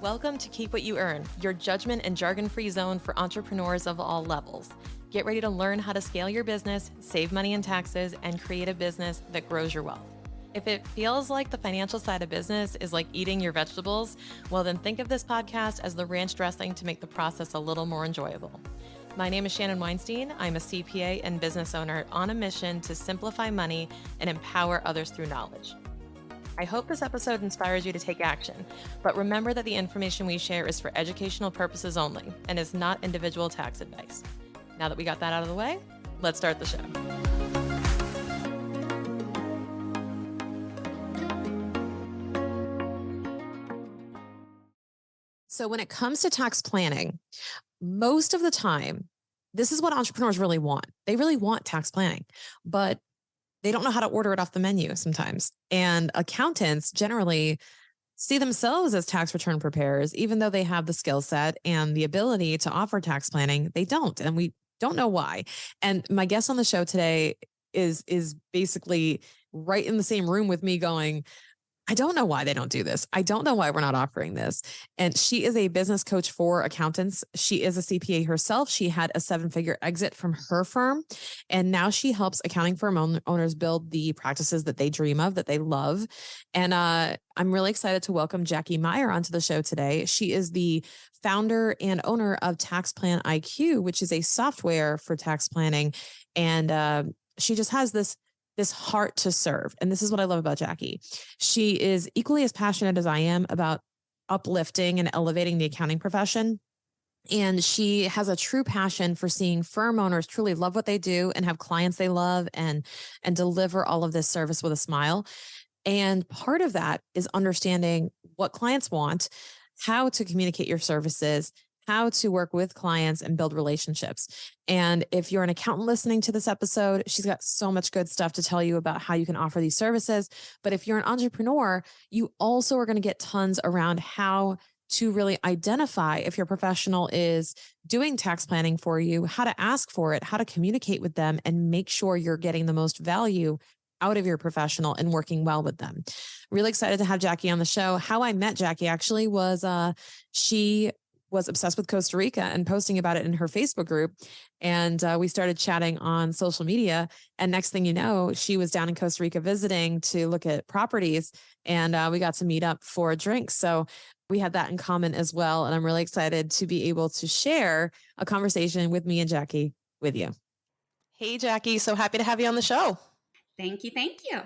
Welcome to Keep What You Earn, your judgment and jargon-free zone for entrepreneurs of all levels. Get ready to learn how to scale your business, save money in taxes, and create a business that grows your wealth. If it feels like the financial side of business is like eating your vegetables, well then think of this podcast as the ranch dressing to make the process a little more enjoyable. My name is Shannon Weinstein. I'm a CPA and business owner on a mission to simplify money and empower others through knowledge. I hope this episode inspires you to take action, but remember that the information we share is for educational purposes only and is not individual tax advice. Now that we got that out of the way, let's start the show. So when it comes to tax planning, most of the time, this is what entrepreneurs really want. They really want tax planning, but they don't know how to order it off the menu sometimes. And accountants generally see themselves as tax return preparers, even though they have the skill set and the ability to offer tax planning, they don't. And we don't know why. And my guest on the show today is basically right in the same room with me going, I don't know why they don't do this. I don't know why we're not offering this. And she is a business coach for accountants. She is a CPA herself. She had a 7-figure exit from her firm. And now she helps accounting firm owners build the practices that they dream of, that they love. And I'm really excited to welcome Jackie Meyer onto the show today. She is the founder and owner of Tax Plan IQ, which is a software for tax planning. And she just has this heart to serve. And this is what I love about Jackie. She is equally as passionate as I am about uplifting and elevating the accounting profession. And she has a true passion for seeing firm owners truly love what they do and have clients they love and deliver all of this service with a smile. And part of that is understanding what clients want, how to communicate your services, how to work with clients and build relationships. And if you're an accountant listening to this episode, she's got so much good stuff to tell you about how you can offer these services. But if you're an entrepreneur, you also are going to get tons around how to really identify if your professional is doing tax planning for you, how to ask for it, how to communicate with them, and make sure you're getting the most value out of your professional and working well with them. Really excited to have Jackie on the show. How I met Jackie actually was she was obsessed with Costa Rica and posting about it in her Facebook group. And we started chatting on social media. And next thing you know, she was down in Costa Rica visiting to look at properties. And we got to meet up for a drink. So we had that in common as well. And I'm really excited to be able to share a conversation with me and Jackie with you. Hey, Jackie. So happy to have you on the show. Thank you. Thank you.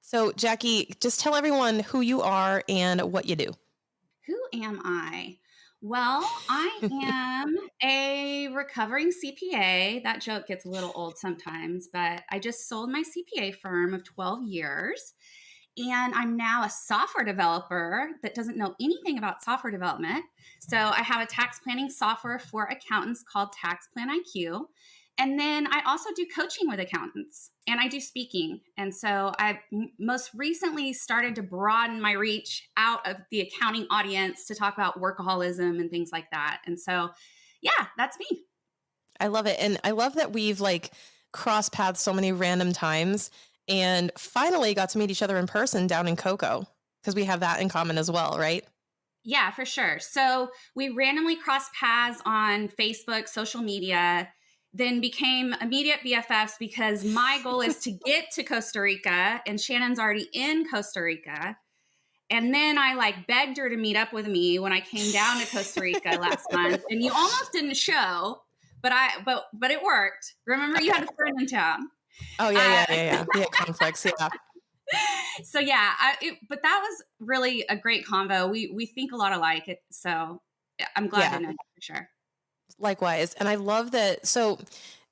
So Jackie, just tell everyone who you are and what you do. Who am I? Well, I am a recovering CPA. That joke gets a little old sometimes, but I just sold my CPA firm of 12 years. And I'm now a software developer that doesn't know anything about software development. So I have a tax planning software for accountants called Tax Plan IQ. And then I also do coaching with accountants and I do speaking. And so I've most recently started to broaden my reach out of the accounting audience to talk about workaholism and things like that. And so, yeah, that's me. I love it. And I love that we've crossed paths so many random times and finally got to meet each other in person down in Cocoa because we have that in common as well, right? Yeah, for sure. So we randomly crossed paths on Facebook, social media, then became immediate BFFs because my goal is to get to Costa Rica and Shannon's already in Costa Rica. And then I begged her to meet up with me when I came down to Costa Rica last month. And you almost didn't show, but it worked. Remember, you had a friend in town. Oh yeah. We had conflicts, yeah. So yeah, but that was really a great convo. We think a lot alike, so I'm glad to know that for sure. Likewise. And I love that. So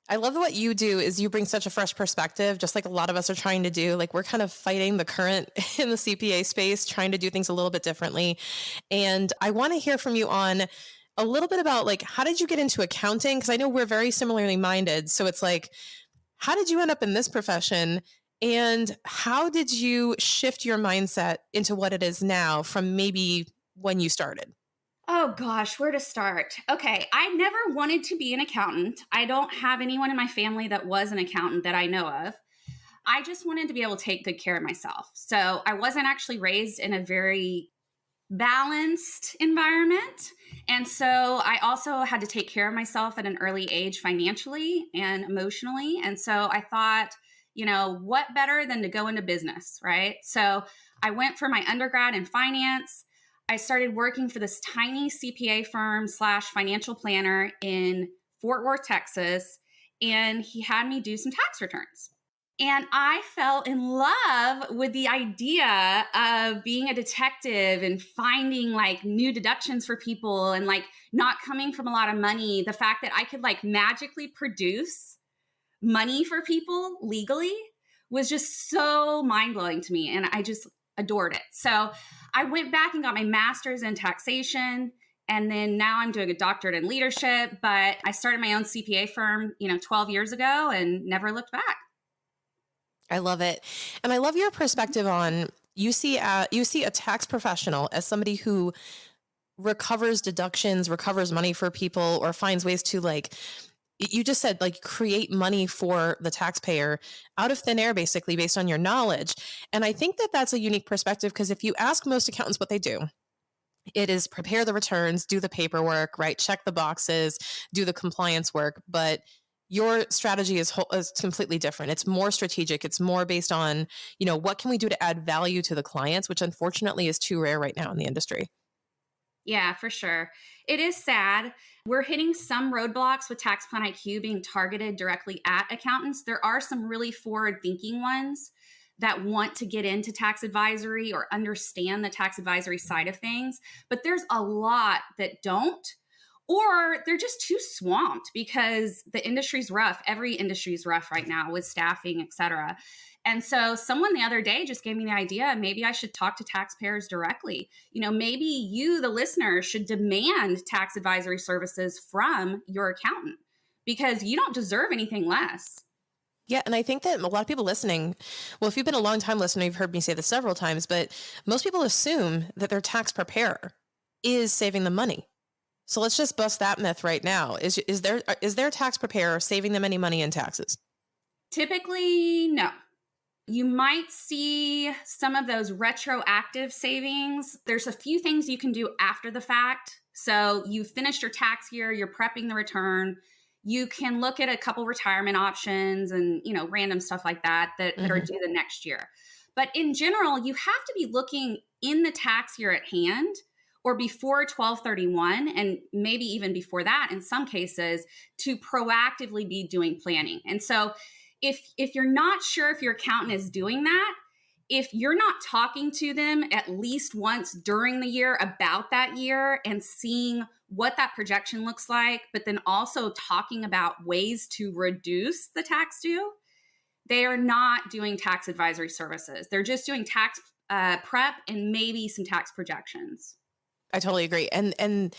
I love what you do is you bring such a fresh perspective, just like a lot of us are trying to do. We're kind of fighting the current in the CPA space, trying to do things a little bit differently. And I want to hear from you on a little bit about how did you get into accounting? Because I know we're very similarly minded. So it's how did you end up in this profession? And how did you shift your mindset into what it is now from maybe when you started? Oh gosh, where to start? Okay, I never wanted to be an accountant. I don't have anyone in my family that was an accountant that I know of. I just wanted to be able to take good care of myself. So I wasn't actually raised in a very balanced environment. And so I also had to take care of myself at an early age financially and emotionally. And so I thought, what better than to go into business, right? So I went for my undergrad in finance. I started working for this tiny CPA firm slash financial planner in Fort Worth, Texas. And he had me do some tax returns. And I fell in love with the idea of being a detective and finding like new deductions for people and like not coming from a lot of money. The fact that I could like magically produce money for people legally was just so mind blowing to me. And I just adored it. So I went back and got my master's in taxation. And then now I'm doing a doctorate in leadership. But I started my own CPA firm, 12 years ago and never looked back. I love it. And I love your perspective on you see a tax professional as somebody who recovers deductions, recovers money for people, or finds ways to, like you just said, like create money for the taxpayer out of thin air, basically based on your knowledge. And I think that that's a unique perspective, because if you ask most accountants what they do, it is prepare the returns, do the paperwork, right? Check the boxes, do the compliance work. But your strategy is completely different. It's more strategic. It's more based on, what can we do to add value to the clients, which unfortunately is too rare right now in the industry. Yeah, for sure. It is sad. We're hitting some roadblocks with Tax Plan IQ being targeted directly at accountants. There are some really forward-thinking ones that want to get into tax advisory or understand the tax advisory side of things, but there's a lot that don't, or they're just too swamped because the industry's rough. Every industry's rough right now with staffing, et cetera. And so someone the other day just gave me the idea, maybe I should talk to taxpayers directly. Maybe you, the listener, should demand tax advisory services from your accountant because you don't deserve anything less. Yeah. And I think that a lot of people listening, well, if you've been a long time listener, you've heard me say this several times, but most people assume that their tax preparer is saving them money. So let's just bust that myth right now. Is their tax preparer saving them any money in taxes? Typically, no. You might see some of those retroactive savings. There's a few things you can do after the fact. So you finished your tax year, you're prepping the return. You can look at a couple retirement options and, random stuff like that are due the next year. But in general, you have to be looking in the tax year at hand or before 12/31, and maybe even before that in some cases, to proactively be doing planning. And so if you're not sure if your accountant is doing that, if you're not talking to them at least once during the year about that year and seeing what that projection looks like, but then also talking about ways to reduce the tax due, they are not doing tax advisory services. They're just doing tax prep and maybe some tax projections. I totally agree. And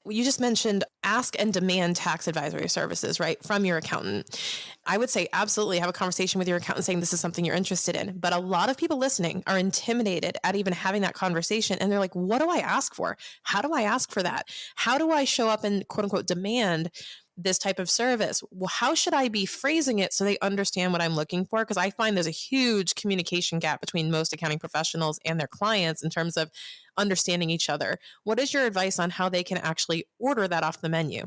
you just mentioned ask and demand tax advisory services, right, from your accountant. I would say absolutely have a conversation with your accountant saying this is something you're interested in. But a lot of people listening are intimidated at even having that conversation. And they're like, what do I ask for? How do I ask for that? How do I show up and quote unquote demand this type of service? Well, how should I be phrasing it so they understand what I'm looking for? Because I find there's a huge communication gap between most accounting professionals and their clients in terms of understanding each other. What is your advice on how they can actually order that off the menu?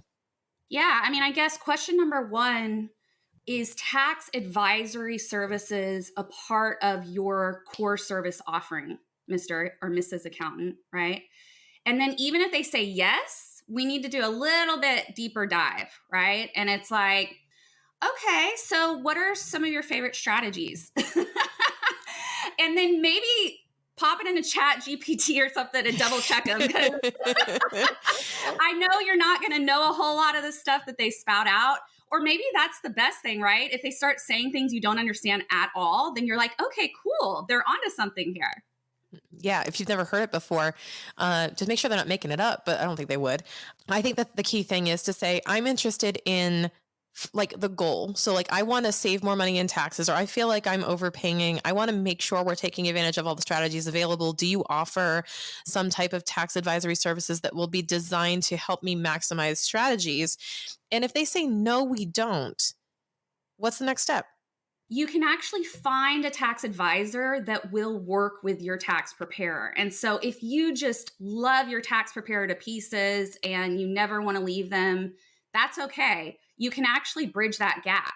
Yeah, I guess question number one is tax advisory services a part of your core service offering, Mr. or Mrs. Accountant, right? And then even if they say yes, we need to do a little bit deeper dive, right? And it's like, okay, so what are some of your favorite strategies? And then maybe pop it in a chat GPT or something to double check them. Because I know you're not going to know a whole lot of the stuff that they spout out. Or maybe that's the best thing, right? If they start saying things you don't understand at all, then you're like, okay, cool. They're onto something here. Yeah, if you've never heard it before, just make sure they're not making it up, but I don't think they would. I think that the key thing is to say, I'm interested in like the goal. So like, I want to save more money in taxes, or I feel like I'm overpaying. I want to make sure we're taking advantage of all the strategies available. Do you offer some type of tax advisory services that will be designed to help me maximize strategies? And if they say, no, we don't, what's the next step? You can actually find a tax advisor that will work with your tax preparer. And so if you just love your tax preparer to pieces and you never want to leave them, that's okay. You can actually bridge that gap.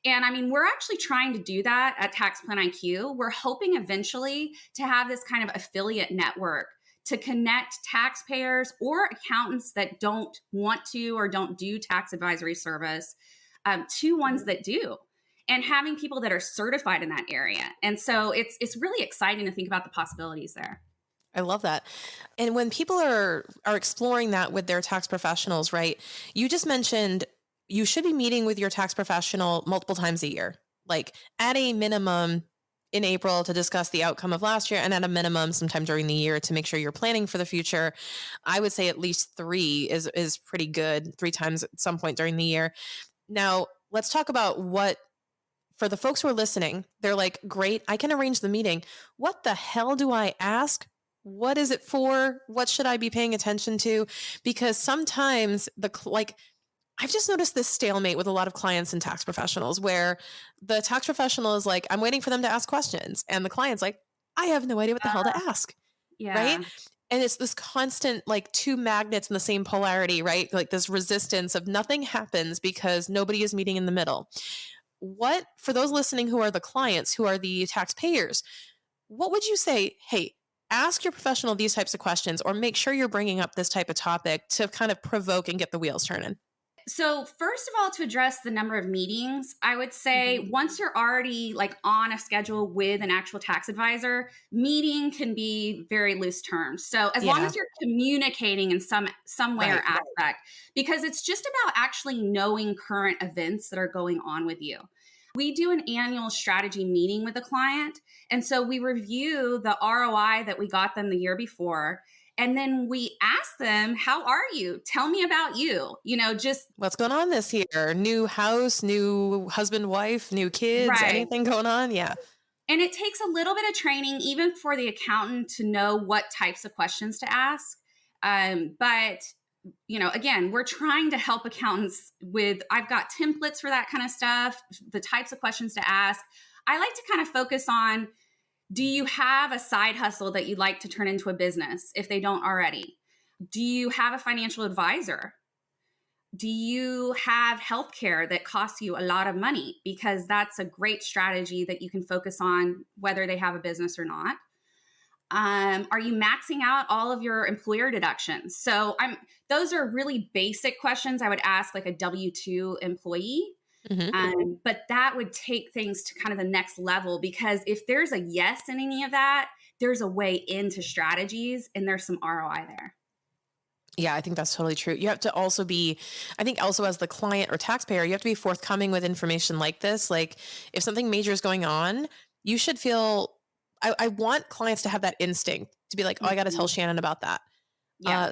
And I mean, we're actually trying to do that at Tax Plan IQ. We're hoping eventually to have this kind of affiliate network to connect taxpayers or accountants that don't want to or don't do tax advisory service to ones that do, and having people that are certified in that area. And so it's really exciting to think about the possibilities there. I love that. And when people are exploring that with their tax professionals, right? You just mentioned you should be meeting with your tax professional multiple times a year, like at a minimum in April to discuss the outcome of last year, and at a minimum sometime during the year to make sure you're planning for the future. I would say at least 3 is pretty good, 3 times at some point during the year. Now, let's talk about what, for the folks who are listening, they're like, great, I can arrange the meeting. What the hell do I ask? What is it for? What should I be paying attention to? Because sometimes I've just noticed this stalemate with a lot of clients and tax professionals where the tax professional is like, I'm waiting for them to ask questions. And the client's like, I have no idea what the hell to ask. Yeah. Right. And it's this constant, like, 2 magnets in the same polarity, right? Like this resistance of nothing happens because nobody is meeting in the middle. What, for those listening who are the clients, who are the taxpayers, what would you say? Hey, ask your professional these types of questions, or make sure you're bringing up this type of topic to kind of provoke and get the wheels turning. So first of all, to address the number of meetings, I would say once you're already like on a schedule with an actual tax advisor, meeting can be very loose terms. So as long as you're communicating in some way or aspect, because it's just about actually knowing current events that are going on with you. We do an annual strategy meeting with a client. And so we review the ROI that we got them the year before. And then we ask them, how are you? Tell me about you. Just what's going on this year? New house, new husband, wife, new kids, anything going on? Yeah. And it takes a little bit of training, even for the accountant, to know what types of questions to ask. But again, we're trying to help accountants with, I've got templates for that kind of stuff, the types of questions to ask. I like to kind of focus on, do you have a side hustle that you'd like to turn into a business if they don't already? Do you have a financial advisor? Do you have healthcare that costs you a lot of money? Because that's a great strategy that you can focus on whether they have a business or not. Are you maxing out all of your employer deductions? So those are really basic questions I would ask like a W-2 employee. But that would take things to kind of the next level, because if there's a yes in any of that, there's a way into strategies and there's some ROI there. Yeah, I think that's totally true. You have to also be, I think also as the client or taxpayer, you have to be forthcoming with information like this. Like if something major is going on, you should feel, I want clients to have that instinct to be like, oh, I got to tell Shannon about that.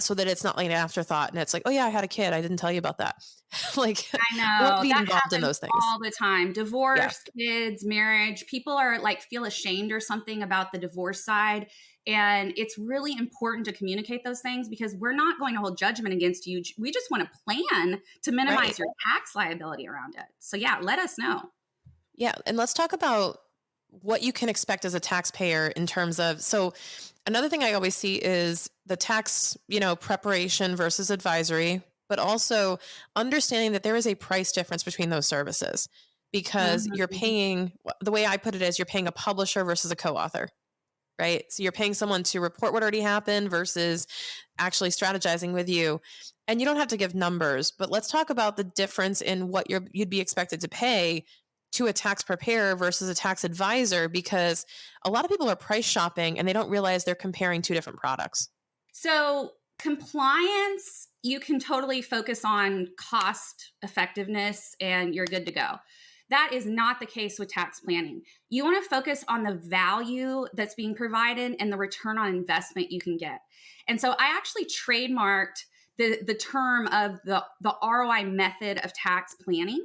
So that it's not like an afterthought and it's like, oh yeah, I had a kid, I didn't tell you about that. Like, I know be that involved in those things all the time. Divorce, kids, marriage, people are like feel ashamed or something about the divorce side. And it's really important to communicate those things, because we're not going to hold judgment against you. We just want to plan to minimize your tax liability around it. So yeah, let us know. Yeah. And let's talk about what you can expect as a taxpayer in terms of, so another thing I always see is the tax, preparation versus advisory, but also understanding that there is a price difference between those services, because you're paying, the way I put it is you're paying a publisher versus a co-author, right? So you're paying someone to report what already happened versus actually strategizing with you. And you don't have to give numbers, but let's talk about the difference in what you'd be expected to pay to a tax preparer versus a tax advisor, because a lot of people are price shopping and they don't realize they're comparing 2 different products. So compliance, you can totally focus on cost effectiveness and you're good to go. That is not the case with tax planning. You want to focus on the value that's being provided and the return on investment you can get. And so I actually trademarked the term of the ROI method of tax planning.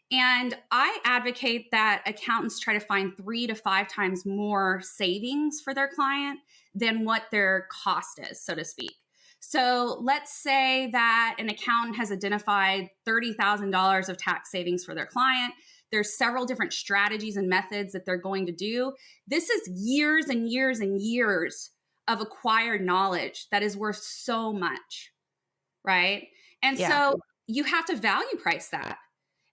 And I advocate that accountants try to find 3 to 5 times more savings for their client than what their cost is, so to speak. So let's say that an accountant has identified $30,000 of tax savings for their client. There's several different strategies and methods that they're going to do. This is years and years and years of acquired knowledge that is worth so much, right? And Yeah. so you have to value price that.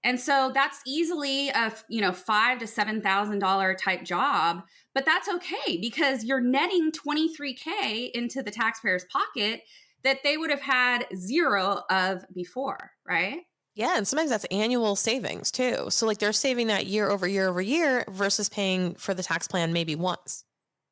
And so that's easily a $5,000 to $7,000 type job, but that's okay because you're netting $23K into the taxpayer's pocket that they would have had zero of before, right? Yeah. And sometimes that's annual savings too. So like they're saving that year over year over year versus paying for the tax plan maybe once.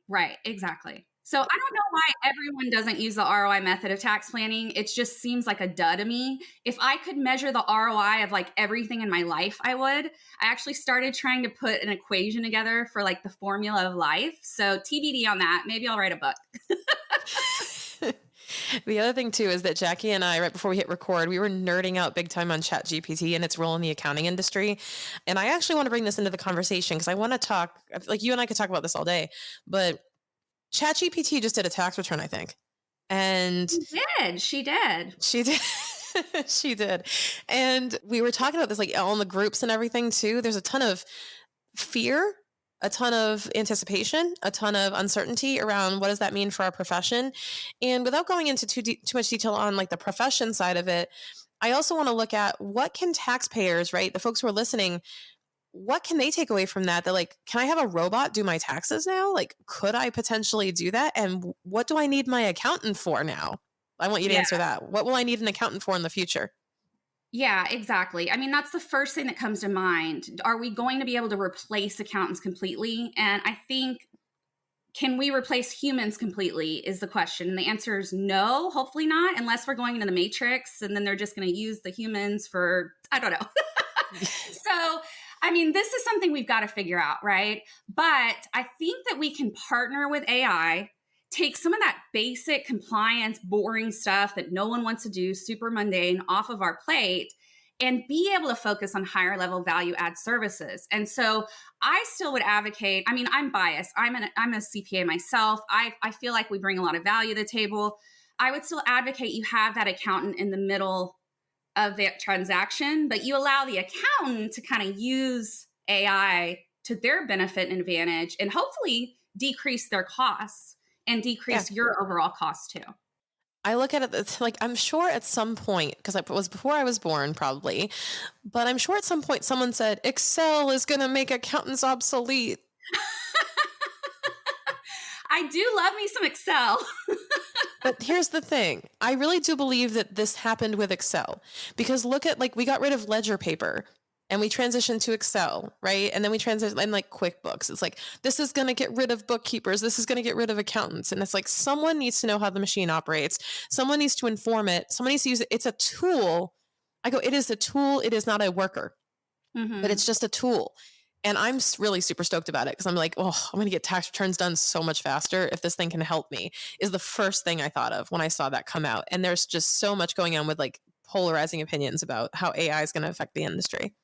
Right, exactly. So I don't know why everyone doesn't use the ROI method of tax planning. It just seems like a dud to me. If I could measure the ROI of like everything in my life, I would. I actually started trying to put an equation together for like the formula of life. So TBD on that. Maybe I'll write a book. The other thing too is that Jackie and I, right before we hit record, we were nerding out big time on ChatGPT and its role in the accounting industry. And I actually want to bring this into the conversation because I want to talk, like you and I could talk about this all day, but ChatGPT just did a tax return, I think. And She did. She did. She did. And we were talking about this like on the groups and everything too. There's a ton of fear, a ton of anticipation, a ton of uncertainty around what does that mean for our profession. And without going into too much detail on like the profession side of it, I also want to look at what can taxpayers, right? The folks who are listening, what can they take away from that? That like, can I have a robot do my taxes now? Like, could I potentially do that? And what do I need my accountant for now? I want you to answer that. What will I need an accountant for in the future? Yeah, exactly. I mean, that's the first thing that comes to mind. Are we going to be able to replace accountants completely? And I think, can we replace humans completely is the question. And the answer is no, hopefully not, unless we're going into the matrix and then they're just going to use the humans for, I don't know. So, I mean, this is something we've got to figure out, right? But I think that we can partner with AI, take some of that basic compliance, boring stuff that no one wants to do, super mundane, off of our plate, and be able to focus on higher level value add services. And so I still would advocate, I mean, I'm biased. I'm a CPA myself. I feel like we bring a lot of value to the table. I would still advocate you have that accountant in the middle of that transaction, but you allow the accountant to kind of use AI to their benefit and advantage and hopefully decrease their costs and decrease your overall costs too. I look at it like I'm sure at some point, because it was before I was born probably, but I'm sure at some point someone said Excel is going to make accountants obsolete. I do love me some Excel. But here's the thing. I really do believe that this happened with Excel because look at like we got rid of ledger paper and we transitioned to Excel, right? And then we transitioned and like QuickBooks. It's like, this is going to get rid of bookkeepers. This is going to get rid of accountants. And it's like, someone needs to know how the machine operates. Someone needs to inform it. Someone needs to use it. It's a tool. I go, it is a tool. It is not a worker, but it's just a tool. And I'm really super stoked about it because I'm like, oh, I'm going to get tax returns done so much faster if this thing can help me, is the first thing I thought of when I saw that come out. And there's just so much going on with like polarizing opinions about how AI is going to affect the industry.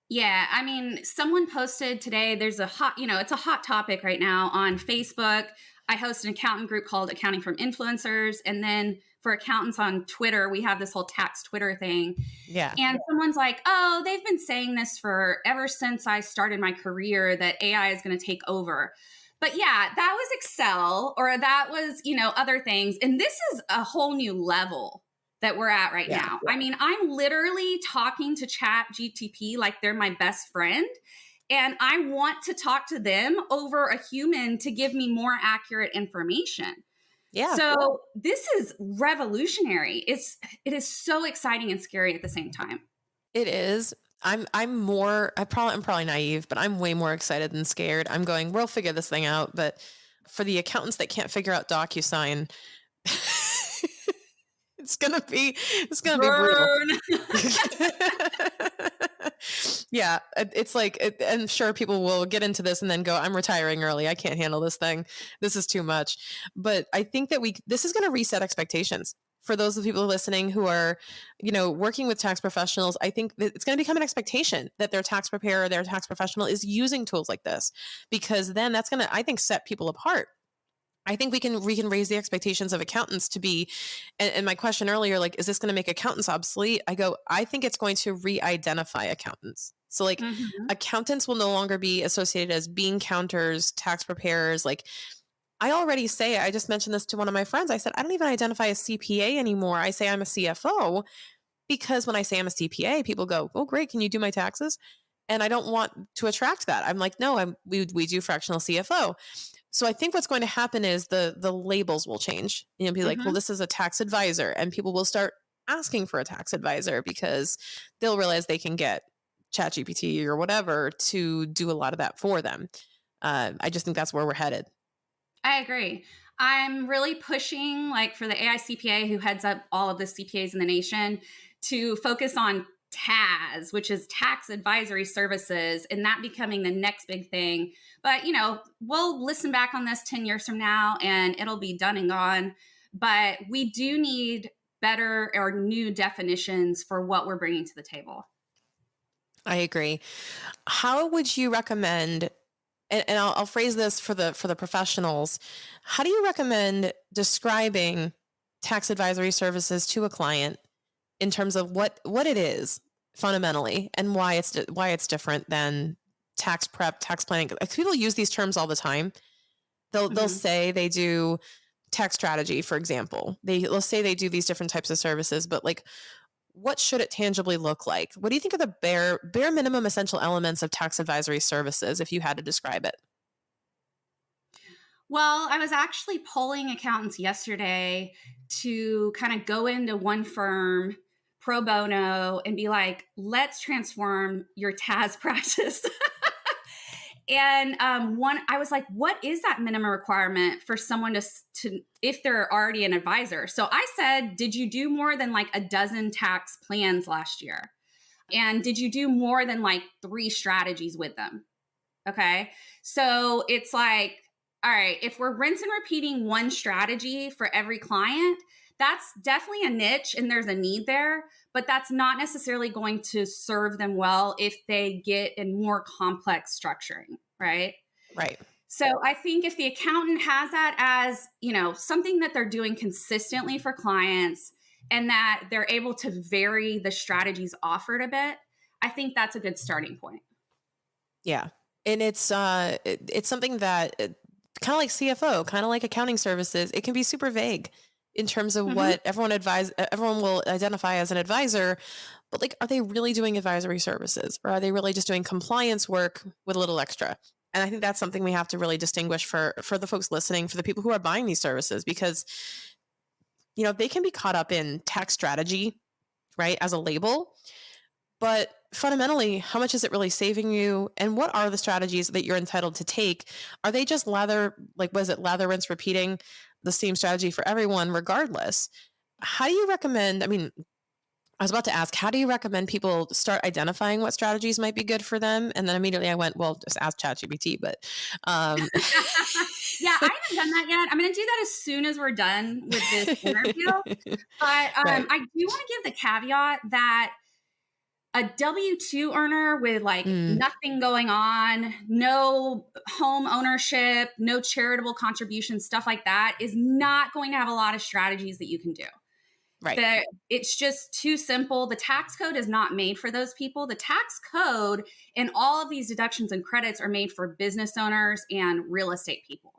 Yeah, I mean, someone posted today, there's a hot, it's a hot topic right now on Facebook. I host an accountant group called Accounting from Influencers. And then for accountants on Twitter, we have this whole tax Twitter thing. Yeah. And someone's like, oh, they've been saying this for ever since I started my career that AI is going to take over. But yeah, that was Excel or that was, other things. And this is a whole new level that we're at right now. I mean, I'm literally talking to Chat GTP like they're my best friend. And I want to talk to them over a human to give me more accurate information. Yeah. So this is revolutionary. It is so exciting and scary at the same time. It is. I'm probably naive, but I'm way more excited than scared. I'm going, we'll figure this thing out. But for the accountants that can't figure out DocuSign, it's gonna be brutal. Yeah, it's like, I'm sure people will get into this and then go, I'm retiring early. I can't handle this thing. This is too much. But I think that this is going to reset expectations for those of the people listening who are, working with tax professionals. I think that it's going to become an expectation that their tax preparer, their tax professional is using tools like this, because then that's going to, I think, set people apart. I think we can raise the expectations of accountants to be, and my question earlier, like, is this going to make accountants obsolete? I think it's going to re-identify accountants. So like Mhm. accountants will no longer be associated as bean counters, tax preparers. Like I just mentioned this to one of my friends. I said, I don't even identify as CPA anymore. I say I'm a CFO because when I say I'm a CPA, people go, oh, great. Can you do my taxes? And I don't want to attract that. I'm like, no, we do fractional CFO. So I think what's going to happen is the labels will change. You'll be like, well, Mhm. this is a tax advisor, and people will start asking for a tax advisor because they'll realize they can get ChatGPT or whatever to do a lot of that for them. I just think that's where we're headed. I agree. I'm really pushing, like, for the AI CPA who heads up all of the CPAs in the nation to focus on TAS, which is tax advisory services, and that becoming the next big thing. But, we'll listen back on this 10 years from now and it'll be done and gone. But we do need better or new definitions for what we're bringing to the table. I agree. How would you recommend? And I'll phrase this for the professionals. How do you recommend describing tax advisory services to a client in terms of what it is fundamentally and why it's different than tax prep, tax planning? Like, people use these terms all the time. They'll Mhm. say they do tax strategy, for example. They'll say they do these different types of services, but like, what should it tangibly look like? What do you think are the bare minimum essential elements of tax advisory services if you had to describe it? Well, I was actually polling accountants yesterday to kind of go into one firm pro bono and be like, let's transform your TAS practice. And one, I was like, what is that minimum requirement for someone to, if they're already an advisor? So I said, did you do more than like a dozen tax plans last year? And did you do more than like 3 strategies with them? Okay. So it's like, all right, if we're rinse and repeating one strategy for every client, that's definitely a niche and there's a need there, but that's not necessarily going to serve them well if they get in more complex structuring, right? Right. So I think if the accountant has that as, something that they're doing consistently for clients and that they're able to vary the strategies offered a bit, I think that's a good starting point. Yeah. And it's something that kind of like CFO, kind of like accounting services, it can be super vague in terms of Mhm. what everyone will identify as an advisor, but like, are they really doing advisory services, or are they really just doing compliance work with a little extra? And I think that's something we have to really distinguish for the folks listening, for the people who are buying these services, because they can be caught up in tax strategy, right, as a label. But fundamentally, how much is it really saving you? And what are the strategies that you're entitled to take? Are they just was it lather, rinse, repeating the same strategy for everyone, regardless? How do you recommend? I mean, I was about to ask, how do you recommend people start identifying what strategies might be good for them? And then immediately I went, well, just ask ChatGPT. But um, Yeah, I haven't done that yet. I'm going to do that as soon as we're done with this interview. But right. I do want to give the caveat that a W 2 earner with like Mm, nothing going on, no home ownership, no charitable contributions, stuff like that, is not going to have a lot of strategies that you can do. right. That it's just too simple. The tax code is not made for those people. The tax code and all of these deductions and credits are made for business owners and real estate people.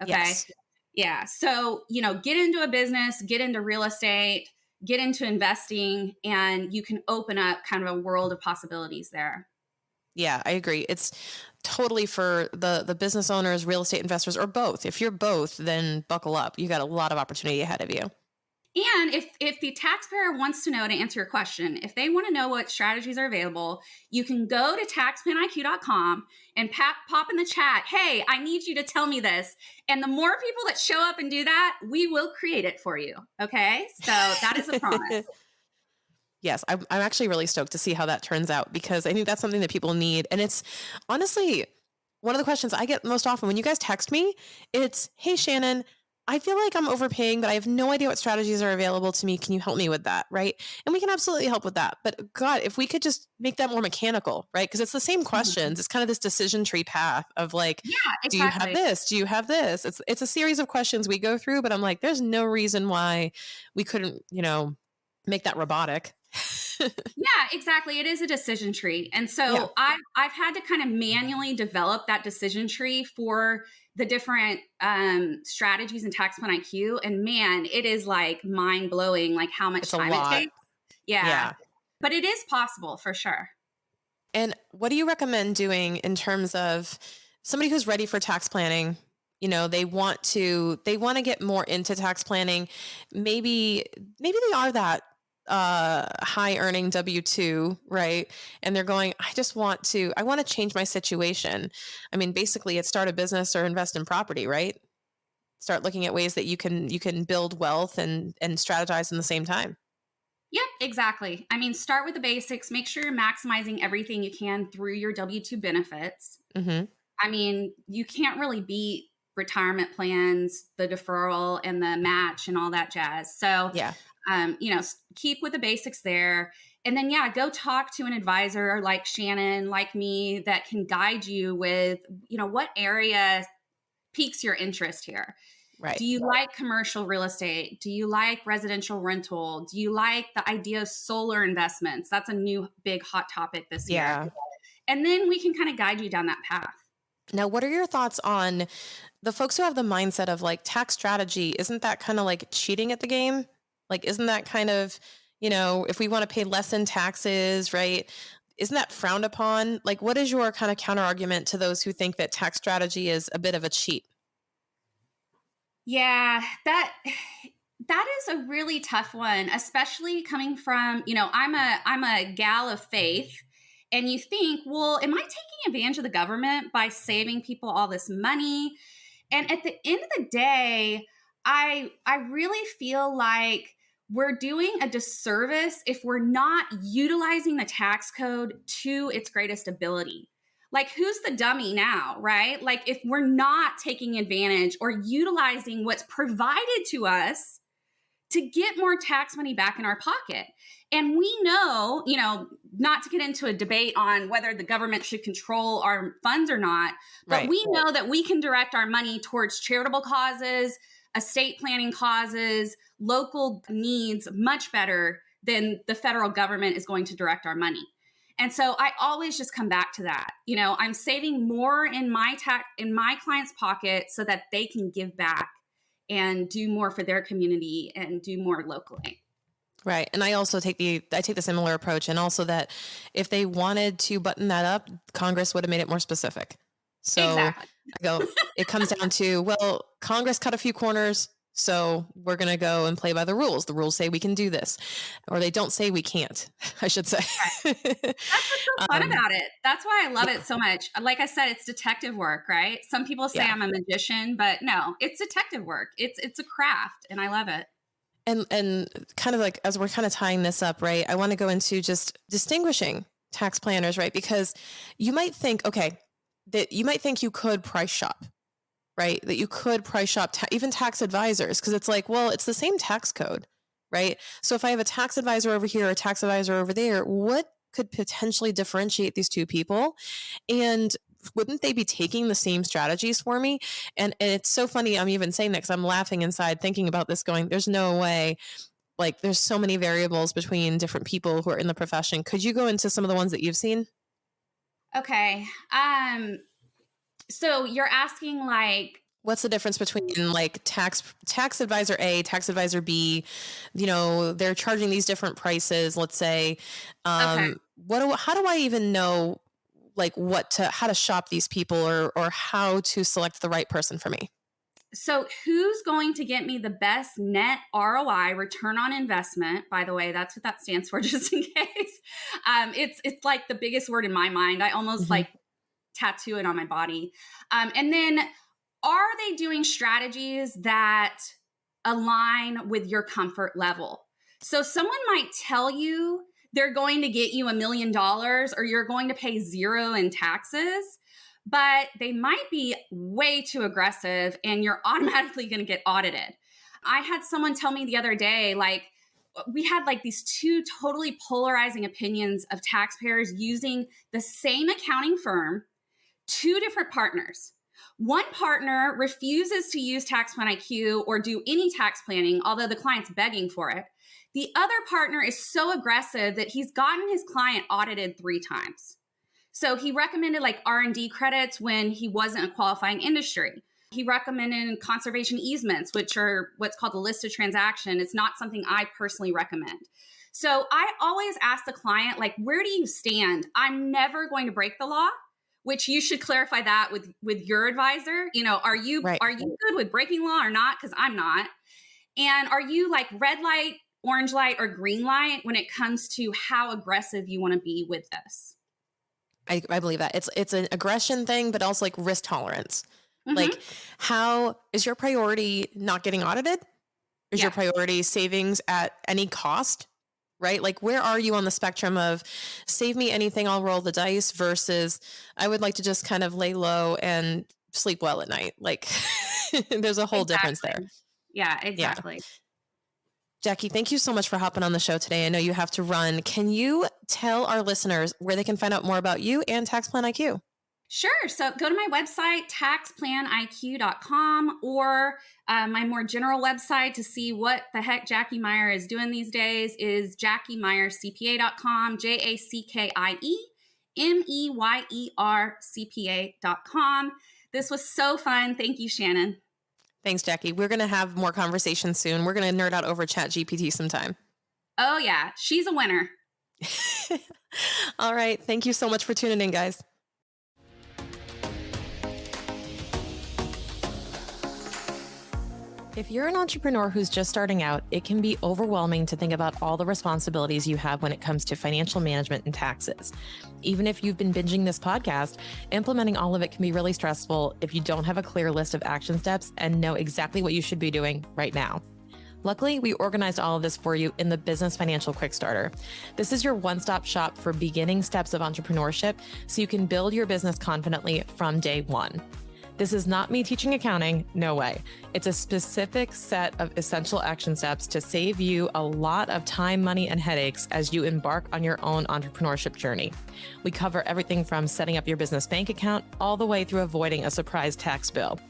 Okay. Yes. Yeah. So, get into a business, get into real estate, get into investing, and you can open up kind of a world of possibilities there. Yeah, I agree. It's totally for the business owners, real estate investors, or both. If you're both, then buckle up. You got a lot of opportunity ahead of you. And if the taxpayer wants to know, to answer your question, if they want to know what strategies are available, you can go to taxplaniq.com and pop in the chat, hey, I need you to tell me this. And the more people that show up and do that, we will create it for you. Okay. So that is a promise. Yes, I'm actually really stoked to see how that turns out, because I think that's something that people need. And it's honestly one of the questions I get most often when you guys text me. It's, hey, Shannon, I feel like I'm overpaying, but I have no idea what strategies are available to me. Can you help me with that? Right. And we can absolutely help with that. But God, if we could just make that more mechanical, right? Because it's the same Mhm. questions. It's kind of this decision tree path of like, Yeah, do you have exactly. this? Do you have this? It's a series of questions we go through, but I'm like, there's no reason why we couldn't, make that robotic. Yeah, exactly. It is a decision tree. And Yeah. so I've had to kind of manually develop that decision tree for the different strategies in tax plan IQ. And man, it is like mind blowing, like how much It's a time it lot. takes. Yeah. Yeah. But it is possible for sure. And what do you recommend doing in terms of somebody who's ready for tax planning? They want to get more into tax planning. Maybe they are that high earning W-2, right? And they're going, I want to change my situation. I mean, basically it's start a business or invest in property, right? Start looking at ways that you can build wealth and strategize in the same time. Yep, exactly. I mean, start with the basics, make sure you're maximizing everything you can through your W-2 benefits. Mm-hmm. I mean, you can't really beat retirement plans, the deferral and the match and all that jazz. So, Yeah. keep with the basics there. And then, yeah, go talk to an advisor like Shannon, like me, that can guide you with, what area piques your interest here. Right. Do you like commercial real estate? Do you like residential rental? Do you like the idea of solar investments? That's a new big hot topic this year. Yeah. And then we can kind of guide you down that path. Now, what are your thoughts on the folks who have the mindset of like tax strategy? Isn't that kind of like cheating at the game? Like, isn't that kind of, if we want to pay less in taxes, right? Isn't that frowned upon? Like, what is your kind of counter argument to those who think that tax strategy is a bit of a cheat? Yeah, that is a really tough one, especially coming from, I'm a gal of faith. And you think, well, am I taking advantage of the government by saving people all this money? And at the end of the day, I really feel like we're doing a disservice if we're not utilizing the tax code to its greatest ability. Like, who's the dummy now, right? Like, if we're not taking advantage or utilizing what's provided to us to get more tax money back in our pocket. And we know, not to get into a debate on whether the government should control our funds or not, but Right. we know that we can direct our money towards charitable causes, estate planning causes, local needs much better than the federal government is going to direct our money. And so I always just come back to that. I'm saving more in my client's pocket so that they can give back and do more for their community and do more locally. Right. And I also take the similar approach, and also that if they wanted to button that up, Congress would have made it more specific. So Exactly. it comes down to, well, Congress cut a few corners, so we're going to go and play by the rules. The rules say we can do this, or they don't say we can't, I should say. Right. That's what's so fun um, about it. That's why I love yeah, it so much. Like I said, it's detective work, right? Some people say yeah. I'm a magician, but no, it's detective work. It's a craft, and I love it. And kind of like, as we're kind of tying this up, right, I want to go into just distinguishing tax planners, right? Because you might think, okay, that you might think you could price shop, right? That you could price shop even tax advisors, because it's like, well, it's the same tax code, right? So if I have a tax advisor over here, a tax advisor over there, what could potentially differentiate these two people? And wouldn't they be taking the same strategies for me? And it's so funny. I'm even saying that because I'm laughing inside thinking about this going, there's no way. Like, there's so many variables between different people who are in the profession. Could you go into some of the ones that you've seen? Okay. So you're asking like, What's the difference between like tax advisor A, tax advisor B? They're charging these different prices, let's say. okay. How do I even know like how to shop these people, or how to select the right person for me? So who's going to get me the best net ROI, return on investment? By the way, that's what that stands for, just in case. It's like the biggest word in my mind. I almost Mm-hmm. like tattoo it on my body. And then, are they doing strategies that align with your comfort level? So someone might tell you they're going to get you $1 million or you're going to pay zero in taxes, but they might be way too aggressive and you're automatically going to get audited. I had someone tell me the other day, like, we had like these two totally polarizing opinions of taxpayers using the same accounting firm, two different partners. One partner refuses to use Tax Plan IQ or do any tax planning, although the client's begging for it. The other partner is so aggressive that he's gotten his client audited 3 times. So he recommended like R&D credits when he wasn't a qualifying industry. He recommended conservation easements, which are what's called a listed transaction. It's not something I personally recommend. So I always ask the client, like, where do you stand? I'm never going to break the law, which you should clarify that with your advisor. You know, are you good with breaking law or not? Because I'm not. And are you like red light, orange light, or green light when it comes to how aggressive you want to be with this? I believe that it's an aggression thing, but also like risk tolerance. Mm-hmm. Like, how is your priority not getting audited? Is your priority savings at any cost? Right? Like, where are you on the spectrum of save me anything, I'll roll the dice versus I would like to just kind of lay low and sleep well at night. Like, there's a whole difference there. Yeah, exactly. Yeah. Jackie, thank you so much for hopping on the show today. I know you have to run. Can you tell our listeners where they can find out more about you and Tax Plan IQ? Sure. So go to my website, taxplaniq.com, or my more general website to see what the heck Jackie Meyer is doing these days is JackieMeyerCPA.com, JackieMeyerCPA.com. This was so fun. Thank you, Shannon. Thanks, Jackie. We're going to have more conversations soon. We're going to nerd out over ChatGPT sometime. Oh, yeah. She's a winner. All right. Thank you so much for tuning in, guys. If you're an entrepreneur who's just starting out, it can be overwhelming to think about all the responsibilities you have when it comes to financial management and taxes. Even if you've been binging this podcast, implementing all of it can be really stressful if you don't have a clear list of action steps and know exactly what you should be doing right now. Luckily, we organized all of this for you in the Business Financial Quick Starter. This is your one-stop shop for beginning steps of entrepreneurship so you can build your business confidently from day one. This is not me teaching accounting, no way. It's a specific set of essential action steps to save you a lot of time, money, and headaches as you embark on your own entrepreneurship journey. We cover everything from setting up your business bank account all the way through avoiding a surprise tax bill.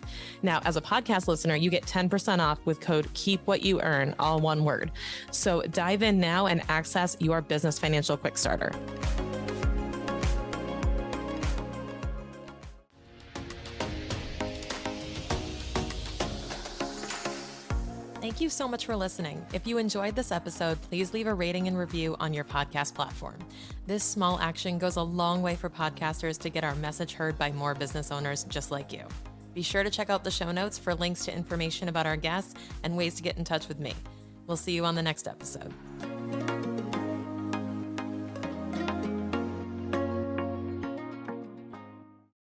Now, as a podcast listener, you get 10% off with code KEEPWHATYOUEARN, all one word. So dive in now and access your Business Financial Quick Starter. Thank you so much for listening. If you enjoyed this episode, please leave a rating and review on your podcast platform. This small action goes a long way for podcasters to get our message heard by more business owners just like you. Be sure to check out the show notes for links to information about our guests and ways to get in touch with me. We'll see you on the next episode.